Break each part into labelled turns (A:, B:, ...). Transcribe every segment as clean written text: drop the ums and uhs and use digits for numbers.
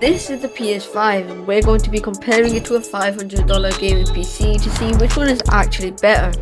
A: This is the PS5 and we're going to be comparing it to a $500 gaming PC to see which one is actually better.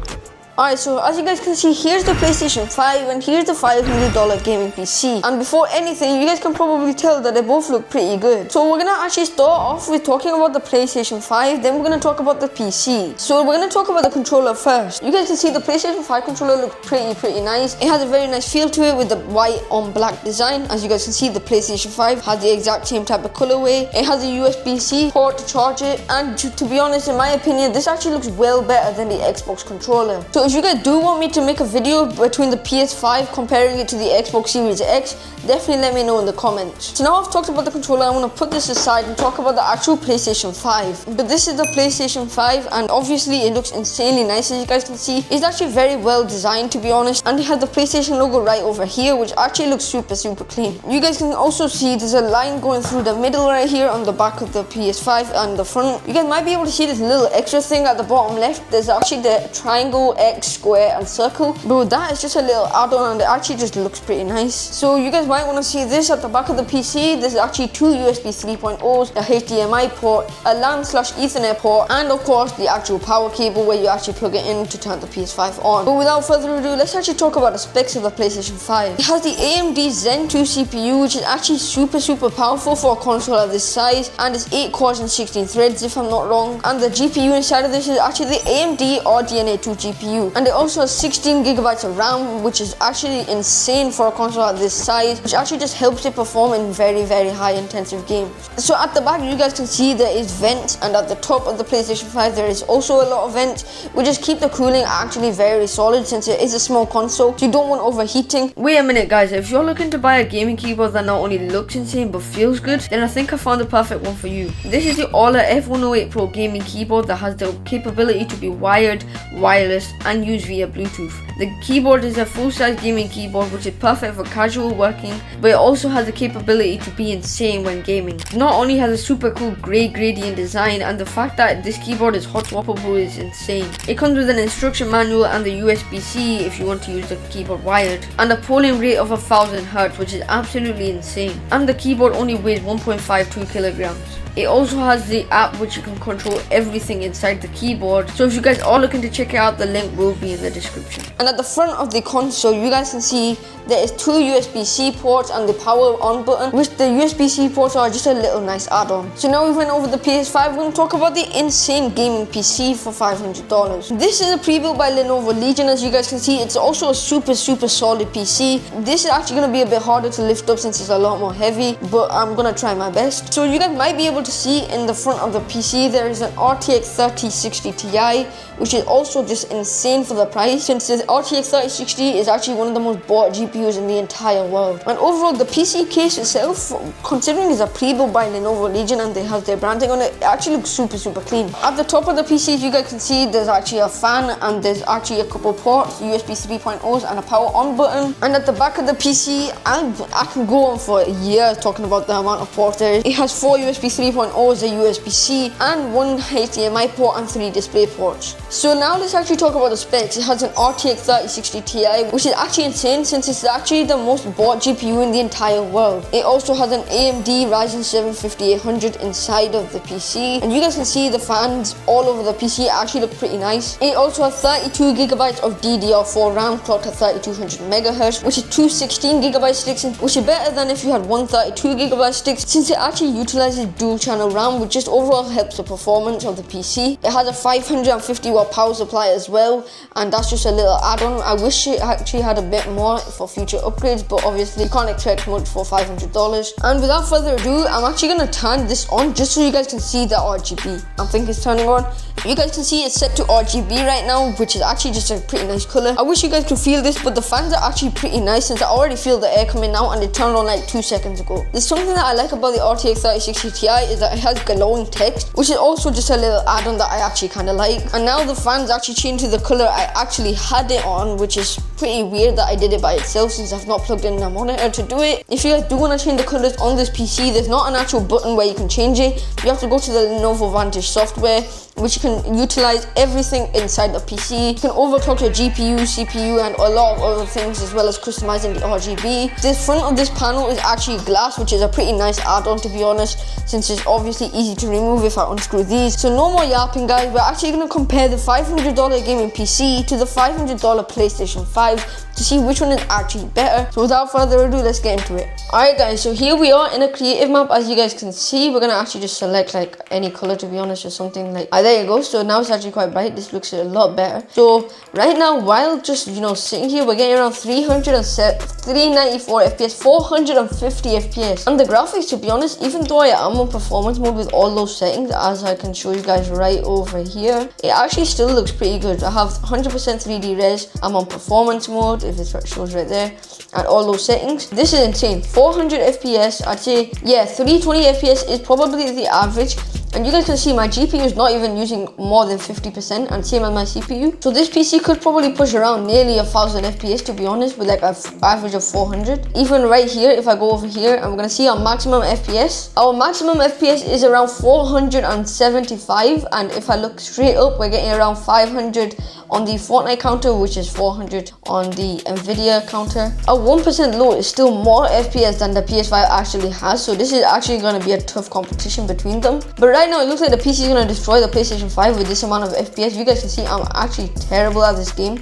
B: Alright, so as you guys can see, here's the PlayStation 5 and here's the $500 gaming PC. And before anything, you guys can probably tell that they both look pretty good. So we're gonna actually start off with talking about the PlayStation 5, then we're gonna talk about the PC. So we're gonna talk about the controller first. You guys can see the PlayStation 5 controller looks pretty nice. It has a very nice feel to it with the white on black design. As you guys can see, the PlayStation 5 has the exact same type of colorway. It has a USB-C port to charge it, and to be honest, in my opinion, this actually looks well better than the Xbox controller. So if you guys do want me to make a video between the PS5 comparing it to the Xbox Series X, definitely let me know in the comments. So now I've talked about the controller, I'm going to put this aside and talk about the actual PlayStation 5. But this is the PlayStation 5 and obviously it looks insanely nice, as you guys can see. It's actually very well designed, to be honest, and it has the PlayStation logo right over here, which actually looks super clean. You guys can also see there's a line going through the middle right here on the back of the PS5 and the front. You guys might be able to see this little extra thing at the bottom left. There's actually the triangle, X, square and circle, but that is just a little add-on and it actually just looks pretty nice. So you guys might want to see this at the back of the PC. There's actually two USB 3.0s, a HDMI port, a LAN/Ethernet port, and of course the actual power cable where you actually plug it in to turn the PS5 on. But without further ado, let's actually talk about the specs of the PlayStation 5. It has the AMD Zen 2 CPU, which is actually super powerful for a console of this size, and it's 8 cores and 16 threads if I'm not wrong. And the GPU inside of this is actually the AMD RDNA 2 GPU, and it also has 16 gigabytes of RAM, which is actually insane for a console at this size, which actually just helps it perform in very high intensive games. So at the back you guys can see there is vents, and at the top of the PlayStation 5 there is also a lot of vents, which just keep the cooling actually very solid since it is a small console, so you don't want overheating.
A: Wait a minute guys, if you're looking to buy a gaming keyboard that not only looks insane but feels good, then I think I found the perfect one for you. This is the Aula F108 Pro gaming keyboard that has the capability to be wired, wireless and used via Bluetooth. The keyboard is a full-size gaming keyboard which is perfect for casual working, but it also has the capability to be insane when gaming. It not only has a super cool grey gradient design, and the fact that this keyboard is hot swappable is insane. It comes with an instruction manual and the USB-C if you want to use the keyboard wired, and a polling rate of 1000 Hz, which is absolutely insane. And the keyboard only weighs 1.52 kilograms. It also has the app which you can control everything inside the keyboard. So if you guys are looking to check it out, the link will be in the description.
B: And at the front of the console, you guys can see there is two USB-C ports and the power on button, which the USB-C ports are just a little nice add-on. So now we went over the PS5, we're going to talk about the insane gaming PC for $500. This is a pre-built by Lenovo Legion. As you guys can see, it's also a super solid PC. This is actually going to be a bit harder to lift up since it's a lot more heavy, but I'm going to try my best. So you guys might be able to see in the front of the PC there is an RTX 3060 Ti, which is also just insane for the price, since the RTX 3060 is actually one of the most bought GPUs in the entire world. And overall, the PC case itself, considering it's a pre-built by Lenovo Legion and they have their branding on it, it actually looks super clean. At the top of the PC, you guys can see there's actually a fan and there's actually a couple ports, USB 3.0s and a power on button. And at the back of the PC, I can go on for a year talking about the amount of ports there is. It has 4 USB 3.0s, a USB-C and 1 HDMI port and 3 display ports. So now let's actually talk about the specs. It has an RTX 3060 Ti, which is actually insane since it's actually the most bought GPU in the entire world. It also has an AMD Ryzen 7 5800 inside of the PC, and you guys can see the fans all over the PC actually look pretty nice. It also has 32 gigabytes of DDR4 RAM clocked at 3200 MHz, which is two 16 gigabyte sticks, which is better than if you had one 32 gigabyte stick, since it actually utilizes dual channel RAM, which just overall helps the performance of the PC. It has a 550 watt power supply as well, and that's just a little add-on. I wish it actually had a bit more for future upgrades, but obviously you can't expect much for $500. And without further ado, I'm actually going to turn this on just so you guys can see the RGB. I think it's turning on. You guys can see it's set to RGB right now, which is actually just a pretty nice color. I wish you guys could feel this, but the fans are actually pretty nice since I already feel the air coming out and it turned on like 2 seconds ago. There's something that I like about the RTX 3060 Ti is that it has glowing text, which is also just a little add-on that I actually kind of like. And now the fans actually changed to the color I actually had it on, which is pretty weird that I did it by itself since I've not plugged in a monitor to do it. If you guys do want to change the colors on this PC, there's not an actual button where you can change it. You have to go to the Lenovo Vantage software, which you can utilize everything inside the PC. You can overclock your GPU, CPU, and a lot of other things, as well as customizing the RGB. The front of this panel is actually glass, which is a pretty nice add-on, to be honest, since it's obviously easy to remove if I unscrew these. So no more yapping, guys. We're actually going to compare the $500 gaming PC to the $500 PlayStation 5 to see which one is actually better. So without further ado, let's get into it. Alright guys, so here we are in a creative map. As you guys can see, we're gonna actually just select like any color, to be honest, or something like there you go. So now it's actually quite bright. This looks a lot better. So right now, while just sitting here, we're getting around 394 FPS, 450 FPS. And the graphics, to be honest, even though I am on performance mode with all those settings, as I can show you guys right over here, it actually still looks pretty good. I have 100% 3D res. I'm on performance mode, if it shows right there, and all those settings. This is insane. 400 FPS, I'd say, yeah, 320 FPS is probably the average. And you guys can see my GPU is not even using more than 50%, and same as my CPU. So this PC could probably push around nearly 1000 FPS, to be honest, with like an average of 400. Even right here, if I go over here, I'm gonna see our maximum FPS. Our maximum FPS is around 475, and if I look straight up, we're getting around 500 on the Fortnite counter, which is 400 on the Nvidia counter. A 1% low is still more FPS than the PS5 actually has, so this is actually going to be a tough competition between them. But right now it looks like the PC is going to destroy the PlayStation 5 with this amount of FPS. You guys can see I'm actually terrible at this game.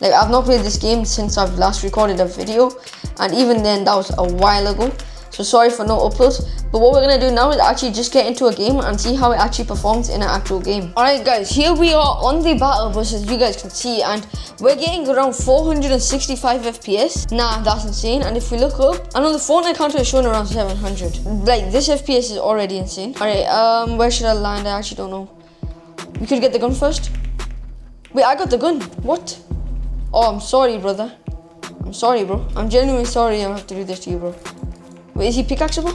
B: Like, I've not played this game since I've last recorded a video, and even then that was a while ago. So sorry for no uploads. But what we're gonna do now is actually just get into a game and see how it actually performs in an actual game. Alright guys, here we are on the battle bus, as you guys can see, and we're getting around 465 FPS. Nah, that's insane. And if we look up, I know the Fortnite counter is showing around 700. Like, this FPS is already insane. Alright, where should I land? I actually don't know. We could get the gun first. Wait, I got the gun. What? Oh, I'm sorry, brother. I'm sorry, bro. I'm genuinely sorry I have to do this to you, bro. Wait, is he pickaxeable?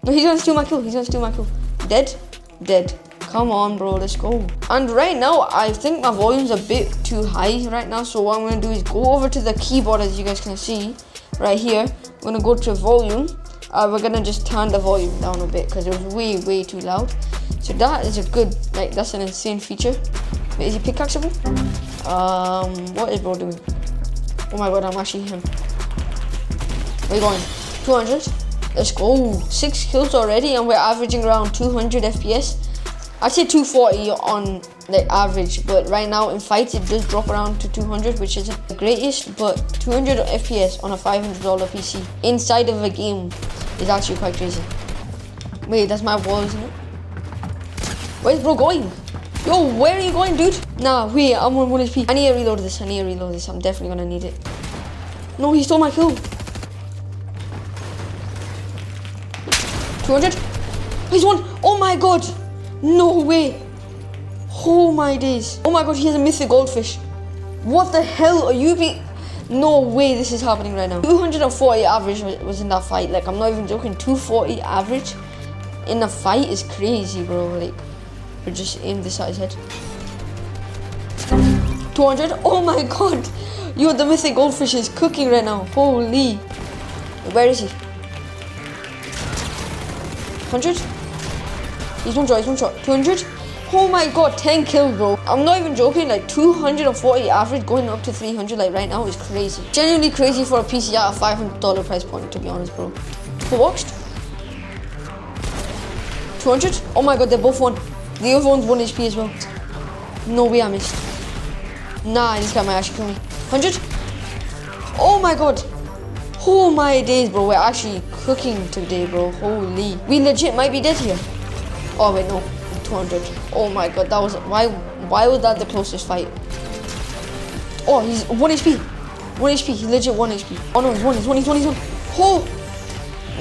B: No, he's gonna steal my kill. He's gonna steal my kill. Dead? Dead. Come on, bro. Let's go. And right now, I think my volume's a bit too high right now. So what I'm gonna do is go over to the keyboard, as you guys can see right here. I'm gonna go to volume. We're gonna just turn the volume down a bit because it was way too loud. So that is a good, like, that's an insane feature. Wait, is he pickaxeable? What is bro doing? Oh my god, I'm actually him. Where are you going? 200. Let's go. 6 kills already, and we're averaging around 200 FPS. I'd say 240 on the average, but right now in fights it does drop around to 200, which isn't the greatest, but 200 FPS on a $500 PC inside of a game is actually quite crazy. Wait, that's my wall, isn't it? Where's bro going? Yo, where are you going, dude? Nah, wait, I'm on 1 HP. I need to reload this. I'm definitely gonna need it. No, he stole my kill. 200. He's won. Oh my god. No way. Oh my days. Oh my god, he has a mythic goldfish. What the hell are you No way this is happening right now. 240 average was in that fight. Like, I'm not even joking. 240 average in a fight is crazy, bro. Like, we just aim this at his head. 200. Oh my god. Yo, the mythic goldfish is cooking right now. Holy. Where is he? 100. He's one shot. 200. Oh my god, 10 kills, bro. I'm not even joking. Like, 240 average going up to 300 like right now is crazy. Genuinely crazy for a PC at a $500 price point, to be honest, bro. Who watched? 200. Oh my god, they both won. The other one's 1 HP as well. No way I missed. Nah, this guy might actually kill me. 100. Oh my god. Oh my days, bro. We're actually cooking today, bro. Holy. We legit might be dead here. Oh wait, no. 200. Oh my god, that was why was that the closest fight? Oh, he's 1 HP. 1 HP. He's legit 1 HP. Oh no, he's one. Oh,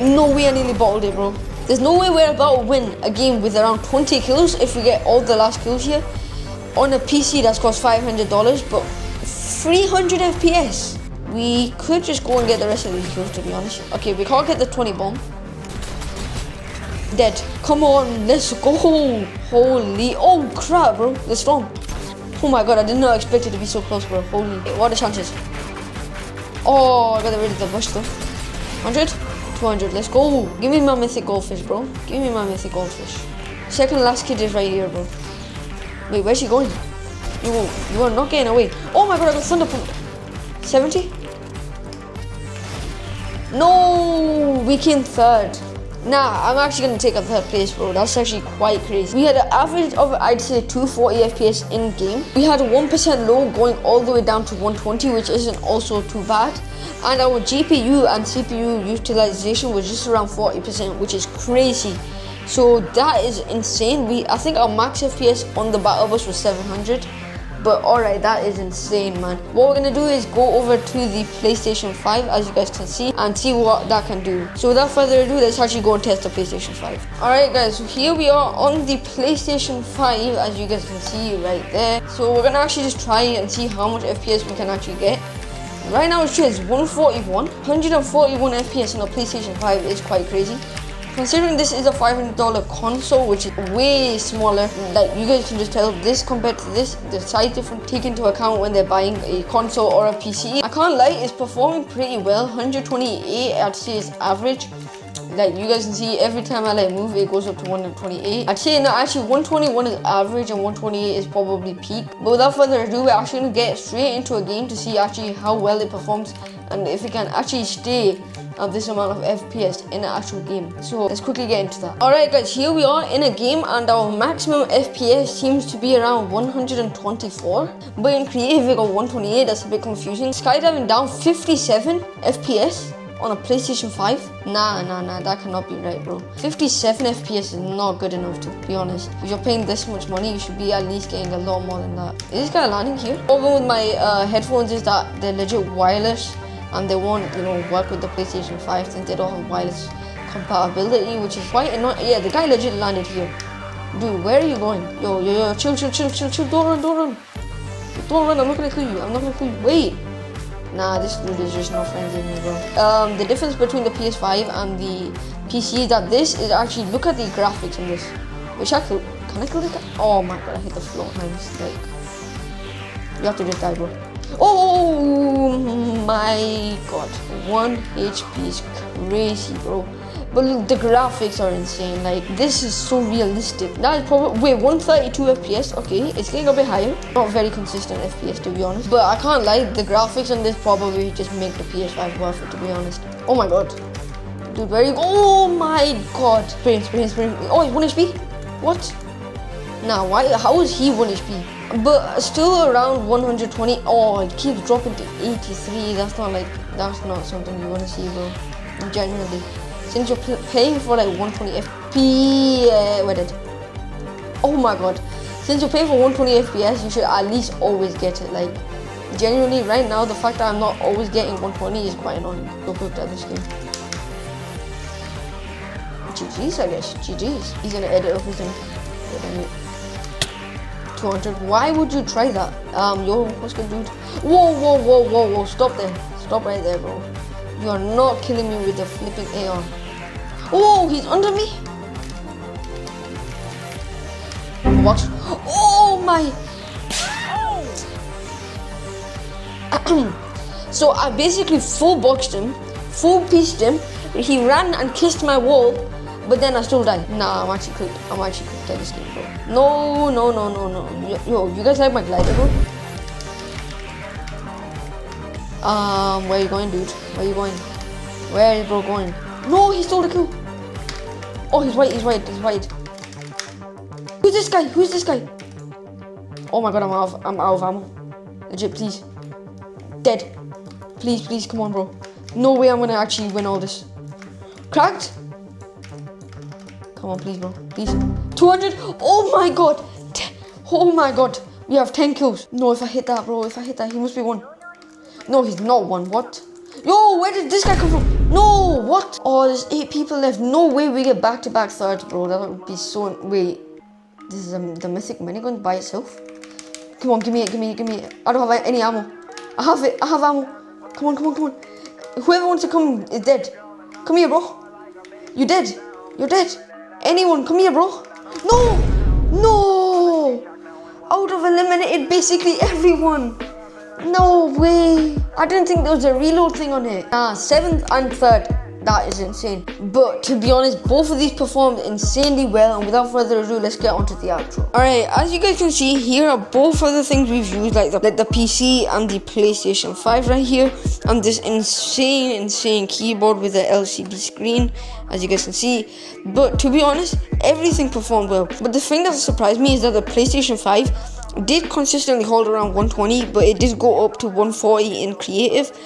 B: no way, I nearly bottled it, bro. There's no way we're about to win a game with around 20 kills if we get all the last kills here on a PC that's cost $500, but 300 FPS. We could just go and get the rest of these kills, to be honest. Okay, we can't get the 20 bomb. Dead. Come on, let's go. Holy. Oh crap, bro. The storm. Oh my god, I did not expect it to be so close, bro. Holy. What are the chances? Oh, I got rid of the bush though. 100, 200, let's go. Give me my mythic goldfish, bro. Give me my mythic goldfish. Second last kid is right here, bro. Wait, where's she going? You are not getting away. Oh my god, I got thunder pump. 70? No, we came third. Nah, I'm actually gonna take a third place, bro. That's actually quite crazy. We had an average of, I'd say, 240 FPS in game. We had a 1% low going all the way down to 120, which isn't also too bad. And our GPU and CPU utilization was just around 40%, which is crazy. So that is insane. I think our max FPS on the battle bus was 700. But alright, that is insane, man. What we're gonna do is go over to the PlayStation 5, as you guys can see, and see what that can do. So without further ado, let's actually go and test the PlayStation 5. Alright guys, so here we are on the PlayStation 5, as you guys can see right there. So we're gonna actually just try and see how much FPS we can actually get. Right now it shows 141 FPS on the PlayStation 5 is quite crazy. Considering this is a $500 console, which is way smaller, like you guys can just tell this compared to this, the size difference take into account when they're buying a console or a PC. I can't lie, it's performing pretty well. 128 I'd say is average. Like you guys can see, every time I like move it goes up to 128. I'd say no, actually 121 is average and 128 is probably peak. But without further ado, we're actually gonna get straight into a game to see actually how well it performs and if it can actually stay of this amount of FPS in an actual game. So let's quickly get into that. Alright guys, here we are in a game and our maximum FPS seems to be around 124. But in creative we got 128, that's a bit confusing. Skydiving down 57 FPS on a PlayStation 5? Nah, that cannot be right, bro. 57 FPS is not good enough, to be honest. If you're paying this much money, you should be at least getting a lot more than that. Is this guy landing here? The problem with my headphones is that they're legit wireless and they won't, work with the PlayStation 5 since they don't have wireless compatibility, which is quite annoying. Yeah, the guy legit landed here. Dude, where are you going? Yo, chill. Don't run. I'm not gonna kill you. Wait. Nah, this dude is just not friends with me, bro. The difference between the PS5 and the PC is that this is actually, look at the graphics in this. Which can I kill this guy? Oh my god, I hit the floor. Nice. Like, you have to just die, bro. Oh my god, 1 HP is crazy, bro. But look, the graphics are insane. Like, this is so realistic. That is probably, wait, 132 FPS. Okay, it's getting a bit higher. Not very consistent FPS, to be honest. But I can't lie, the graphics on this probably just make the PS5 worth it, to be honest. Oh my god, dude, where are you? Oh my god, spray him. Oh, he's 1 HP. What? Nah, why? How is he 1 HP? But still around 120. Oh, it keeps dropping to 83. That's not something you want to see, bro. Genuinely. Since you're paying for like 120 FPS, we're dead. Oh my god. Since you're paying for 120 FPS, you should at least always get it. Like, genuinely, right now, the fact that I'm not always getting 120 is quite annoying. So good at this game. GG's, I guess. GG's. He's gonna edit everything. 200. Why would you try that? Yo, what's good, dude? Whoa. Stop there. Stop right there, bro. You are not killing me with the flipping AR. Oh, he's under me. What? Oh my. So I basically full boxed him, full pieced him. He ran and kissed my wall, but then I still died. Nah, I'm actually cooked at this game, bro. No. Yo, you guys like my glider, bro? Where you going, dude? Where you going? Where is bro going? No, he stole the kill. Oh, he's white. Who's this guy? Oh my god, I'm out of ammo. Legit, please. Dead. Please, come on, bro. No way I'm gonna actually win all this. Cracked? Come on, please, bro. Please. 200. Oh my god. Oh my god. We have 10 kills. No, if I hit that, bro. He must be 1. No, he's not 1. What? Yo, where did this guy come from? No, what? Oh, there's 8 people left. No way we get back-to-back thirds, bro. That would be so... Wait. This is the mythic minigun by itself? Come on, give me it. I don't have any ammo. I have ammo. Come on. Whoever wants to come is dead. Come here, bro. You're dead. Anyone, come here, bro. No! I would have eliminated basically everyone. No way. I didn't think there was a reload thing on it. 7th and 3rd. That is insane. But to be honest, both of these performed insanely well, and without further ado, let's get onto the outro. Alright, as you guys can see, here are both of the things we've used, like the PC and the PlayStation 5 right here, and this insane keyboard with the LCD screen, as you guys can see. But to be honest, everything performed well. But the thing that surprised me is that the PlayStation 5 did consistently hold around 120, but it did go up to 140 in creative.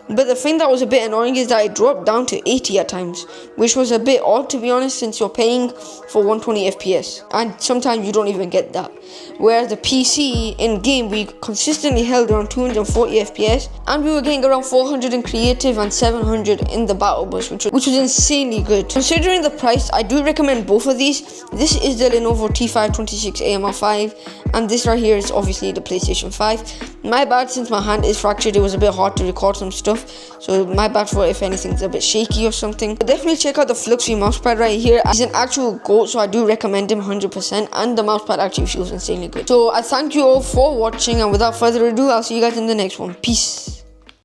B: But the thing that was a bit annoying is that it dropped down to 80 at times, which was a bit odd, to be honest, since you're paying for 120 FPS, and sometimes you don't even get that. Whereas the PC in game, we consistently held around 240 FPS, and we were getting around 400 in creative and 700 in the battle bus, which was insanely good. Considering the price, I do recommend both of these. This is the Lenovo T526 AMR5, and this right here is obviously the PlayStation 5. My bad, since my hand is fractured, it was a bit hard to record some stuff, so my bad for if anything's a bit shaky or something. But definitely check out the Fluxy mousepad right here. He's an actual GOAT, so I do recommend him 100%, and the mousepad actually feels insanely good. So I thank you all for watching, and without further ado, I'll see you guys in the next one. Peace.